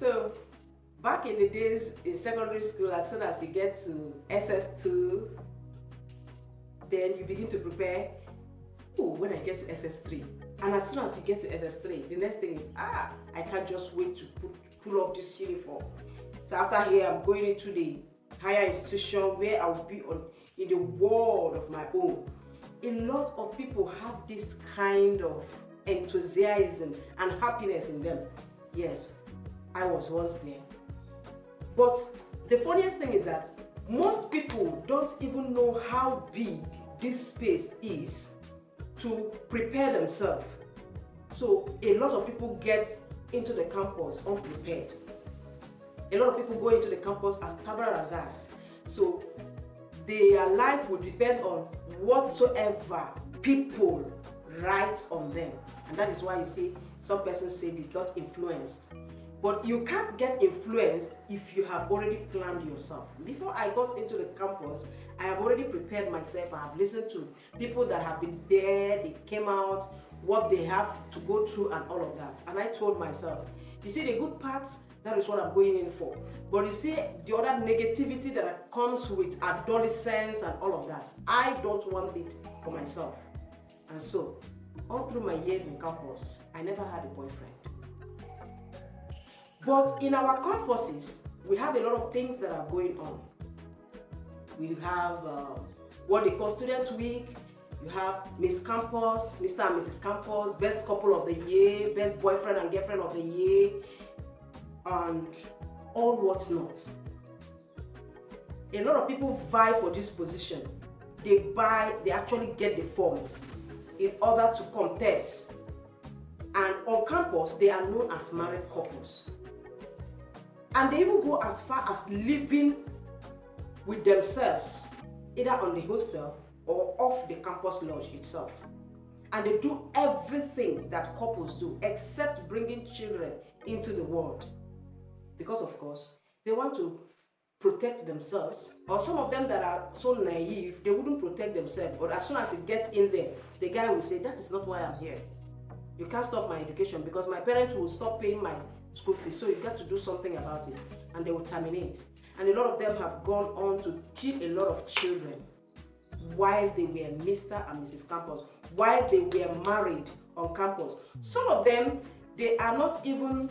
So back in the days in secondary school, as soon as you get to SS2, then you begin to prepare, oh, when I get to SS3. And as soon as you get to SS3, the next thing is, I can't just wait to pull off this uniform. So after here, I'm going into the higher institution where I will be in the world of my own. A lot of people have this kind of enthusiasm and happiness in them. Yes, I was once there. But the funniest thing is that most people don't even know how big this space is to prepare themselves. So a lot of people get into the campus unprepared. A lot of people go into the campus as tabula rasa. So their life will depend on whatsoever people write on them. And that is why you see some persons say they got influenced. But you can't get influenced if you have already planned yourself. Before I got into the campus, I have already prepared myself. I have listened to people that have been there, they came out, what they have to go through and all of that. And I told myself, you see the good parts, that is what I'm going in for. But you see the other negativity that comes with adolescence and all of that, I don't want it for myself. And so, all through my years in campus, I never had a boyfriend. But in our campuses, we have a lot of things that are going on. We have what they call Student Week. You have Miss Campus, Mr. and Mrs. Campus, Best Couple of the Year, Best Boyfriend and Girlfriend of the Year, and all what's not. A lot of people vie for this position. They actually get the forms in order to contest. And on campus, they are known as married couples. And they even go as far as living with themselves, either on the hostel or off the campus lodge itself. And they do everything that couples do except bringing children into the world. Because of course, they want to protect themselves. Or some of them that are so naive, they wouldn't protect themselves. But as soon as it gets in there, the guy will say, that is not why I'm here. You can't stop my education because my parents will stop paying my school fees, so you got to do something about it, and they will terminate. And a lot of them have gone on to kill a lot of children while they were Mr. and Mrs. Campus, while they were married on campus. Some of them, they are not even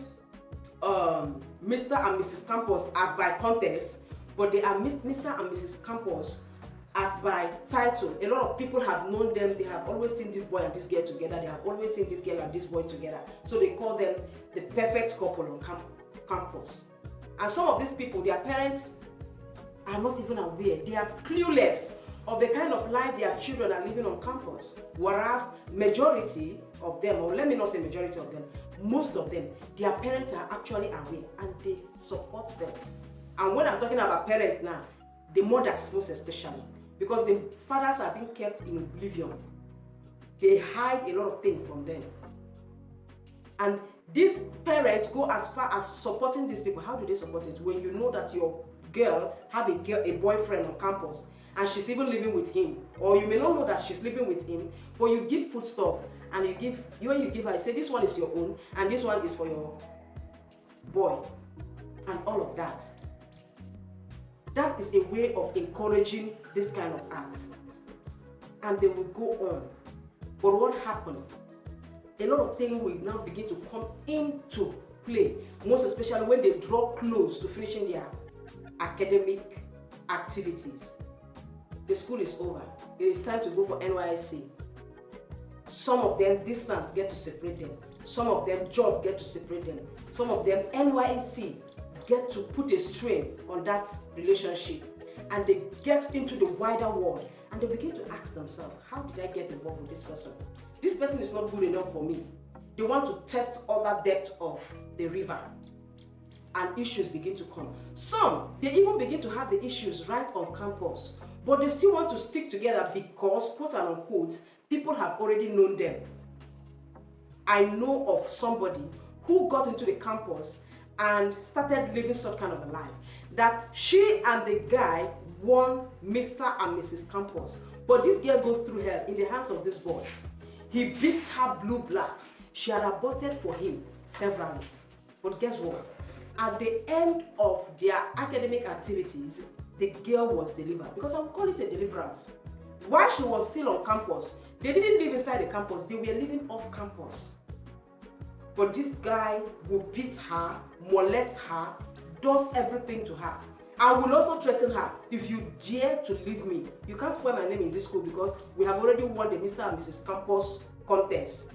Mr. and Mrs. Campus as by contest, but they are Mr. and Mrs. Campus as by title. A lot of people have known them. They have always seen this boy and this girl together. They have always seen this girl and this boy together. So they call them the perfect couple on campus. And some of these people, their parents are not even aware. They are clueless of the kind of life their children are living on campus. Whereas majority of them, or let me not say majority of them, most of them, their parents are actually aware and they support them. And when I'm talking about parents now, the mothers most especially, because the fathers are being kept in oblivion. They hide a lot of things from them. And these parents go as far as supporting these people. How do they support it? When you know that your girl have a boyfriend on campus and she's even living with him, or you may not know that she's living with him, but you give food stuff and when you give her, you say this one is your own and this one is for your boy, and all of that. That is a way of encouraging this kind of act. And they will go on. But what happened? A lot of things will now begin to come into play, most especially when they draw close to finishing their academic activities. The school is over. It is time to go for NYSC. Some of them, distance get to separate them. Some of them, job get to separate them. Some of them, NYSC get to put a strain on that relationship, and they get into the wider world and they begin to ask themselves, how did I get involved with this person? This person is not good enough for me. They want to test other depth of the river, and issues begin to come. Some, they even begin to have the issues right on campus, but they still want to stick together because, quote and unquote, people have already known them. I know of somebody who got into the campus and started living such kind of a life that she and the guy won Mr. and Mrs. Campus. But this girl goes through hell in the hands of this boy. He beats her blue black. She had aborted for him severally. But guess what? at the end of their academic activities, the girl was delivered, because I would call it a deliverance. While she was still on campus, they didn't live inside the campus, they were living off campus. But this guy will beat her, molest her, does everything to her. I will also threaten her, if you dare to leave me, you can't spoil my name in this school because we have already won the Mr. and Mrs. Campus contest.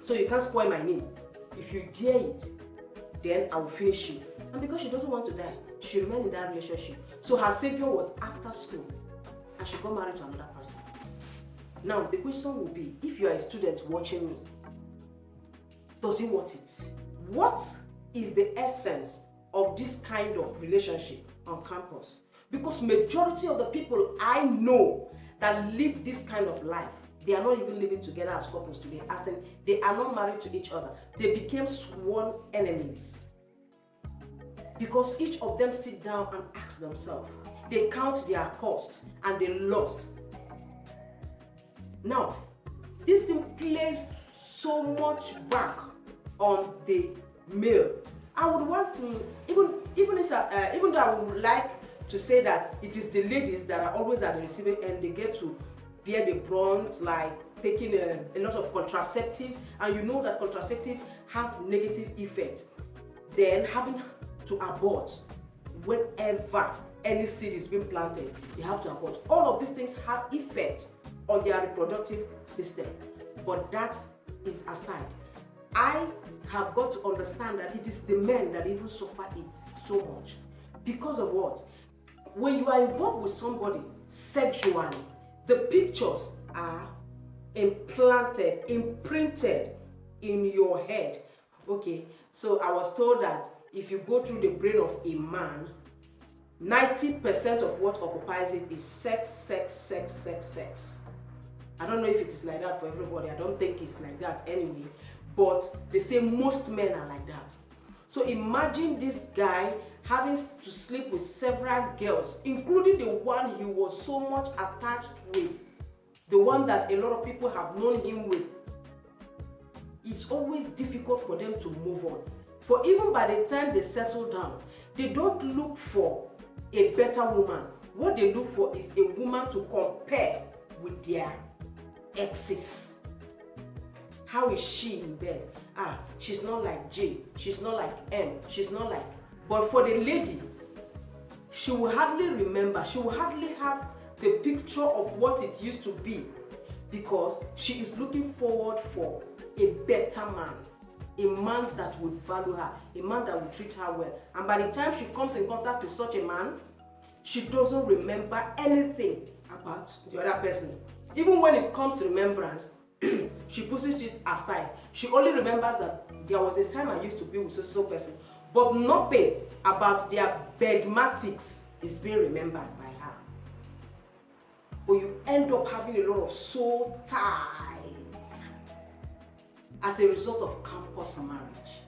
So you can't spoil my name. If you dare it, then I will finish you. And because she doesn't want to die, she remained in that relationship. So her savior was after school, and she got married to another person. Now the question will be, if you are a student watching me, does he want it? What is the essence of this kind of relationship on campus? Because majority of the people I know that live this kind of life, they are not even living together as couples today, as in they are not married to each other. They became sworn enemies. Because each of them sit down and ask themselves, they count their cost and they lost. Now, this thing plays so much back on the male. I would want to, even though I would like to say that it is the ladies that are always at the receiving end, they get to bear the brunt, like taking a lot of contraceptives, and you know that contraceptives have negative effect. Then having to abort whenever any seed is being planted, you have to abort. All of these things have effect on their reproductive system. But that is aside. I have got to understand that it is the men that even suffer it so much. Because of what? When you are involved with somebody sexually, the pictures are imprinted in your head. Okay, so I was told that if you go through the brain of a man, 90% of what occupies it is sex, sex, sex, sex, sex. I don't know if it is like that for everybody. I don't think it's like that anyway. But they say most men are like that. So imagine this guy having to sleep with several girls, including the one he was so much attached with, the one that a lot of people have known him with. It's always difficult for them to move on. For even by the time they settle down, they don't look for a better woman. What they look for is a woman to compare with their exes. How is she in bed? She's not like J, she's not like M, she's not like... But for the lady, she will hardly remember, she will hardly have the picture of what it used to be, because she is looking forward for a better man, a man that will value her, a man that will treat her well. And by the time she comes in contact with such a man, she doesn't remember anything about the other person. Even when it comes to remembrance, she pushes it aside. She only remembers that there was a time I used to be with so person, but nothing about their bedmatics is being remembered by her. But you end up having a lot of soul ties as a result of campus marriage.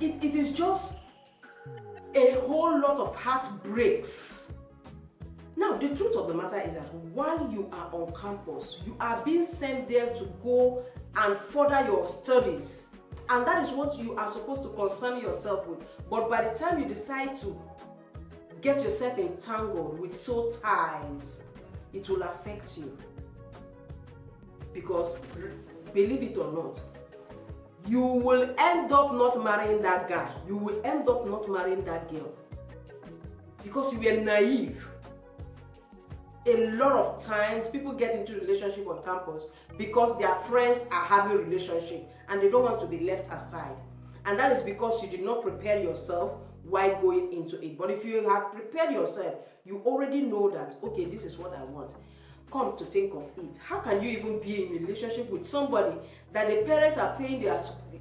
It is just a whole lot of heartbreaks. Now, the truth of the matter is that while you are on campus, you are being sent there to go and further your studies. And that is what you are supposed to concern yourself with. But by the time you decide to get yourself entangled with soul ties, it will affect you. Because, believe it or not, you will end up not marrying that guy. You will end up not marrying that girl. Because you were naive. A lot of times people get into relationship on campus because their friends are having a relationship and they don't want to be left aside. And that is because you did not prepare yourself while going into it. But if you had prepared yourself, you already know that, okay, this is what I want. Come to think of it, how can you even be in a relationship with somebody that the parents are paying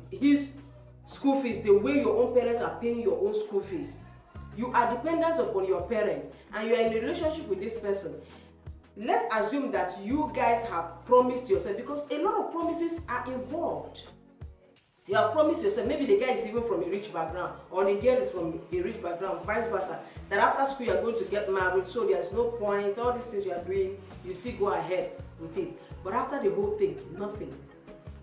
his school fees the way your own parents are paying your own school fees? You are dependent upon your parents and you are in a relationship with this person. Let's assume that you guys have promised yourself, because a lot of promises are involved. You have promised yourself, maybe the guy is even from a rich background or the girl is from a rich background, vice versa, that after school you are going to get married, so there's no point, all these things you are doing, you still go ahead with it. But after the whole thing, nothing.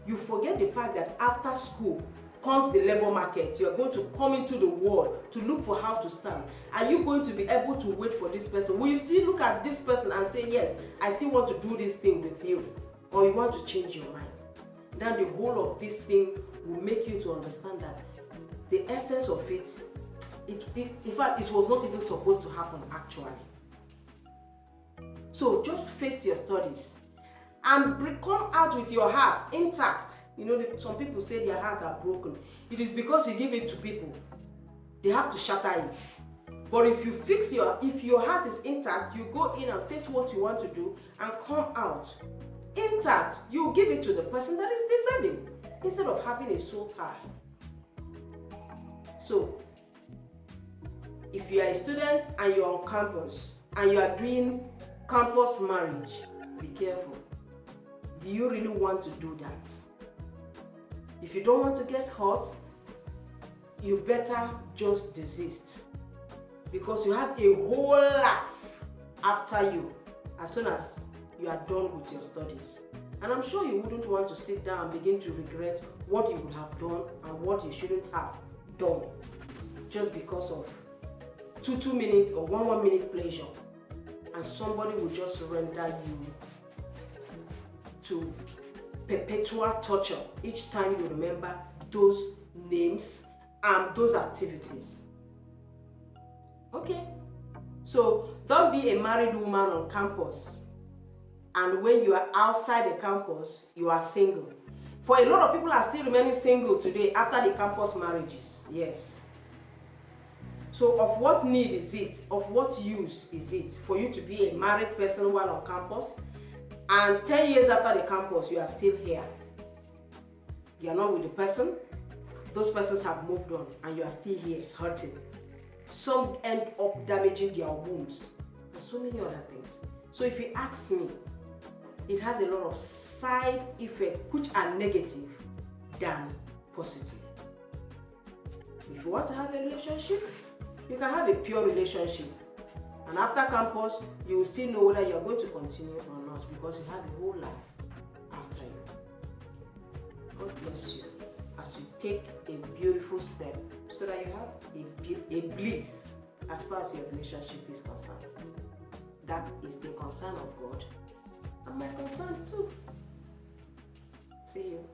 You forget the fact that after school, comes the labor market, you are going to come into the world to look for how to stand. Are you going to be able to wait for this person? Will you still look at this person and say, yes, I still want to do this thing with you? Or you want to change your mind? Then the whole of this thing will make you to understand that the essence of it, in fact, it was not even supposed to happen actually. So just face your studies and come out with your heart intact. You know, some people say their hearts are broken. It is because you give it to people. They have to shatter it. But if your heart is intact, you go in and face what you want to do and come out intact. You give it to the person that is deserving instead of having a soul tie. So, if you are a student and you're on campus and you are doing campus marriage, be careful. Do you really want to do that? If you don't want to get hurt, you better just desist, because you have a whole life after you as soon as you are done with your studies. And I'm sure you wouldn't want to sit down and begin to regret what you would have done and what you shouldn't have done just because of 2 minutes or 1 minute pleasure, and somebody will just surrender you to perpetual torture each time you remember those names and those activities. Okay, so don't be a married woman on campus and when you are outside the campus you are single. For a lot of people are still remaining single today after the campus marriages. Yes. So of what need is it, of what use is it for you to be a married person while on campus, and 10 years after the campus you are still here? You are not with the person, those persons have moved on, and you are still here hurting. Some end up damaging their wombs and so many other things. So if you ask me, it has a lot of side effects which are negative than positive. If you want to have a relationship, you can have a pure relationship, and after campus you will still know whether you are going to continue or not, because you have a whole life after you. God bless you as you take a beautiful step so that you have a bliss as far as your relationship is concerned. That is the concern of God and my concern too. See you.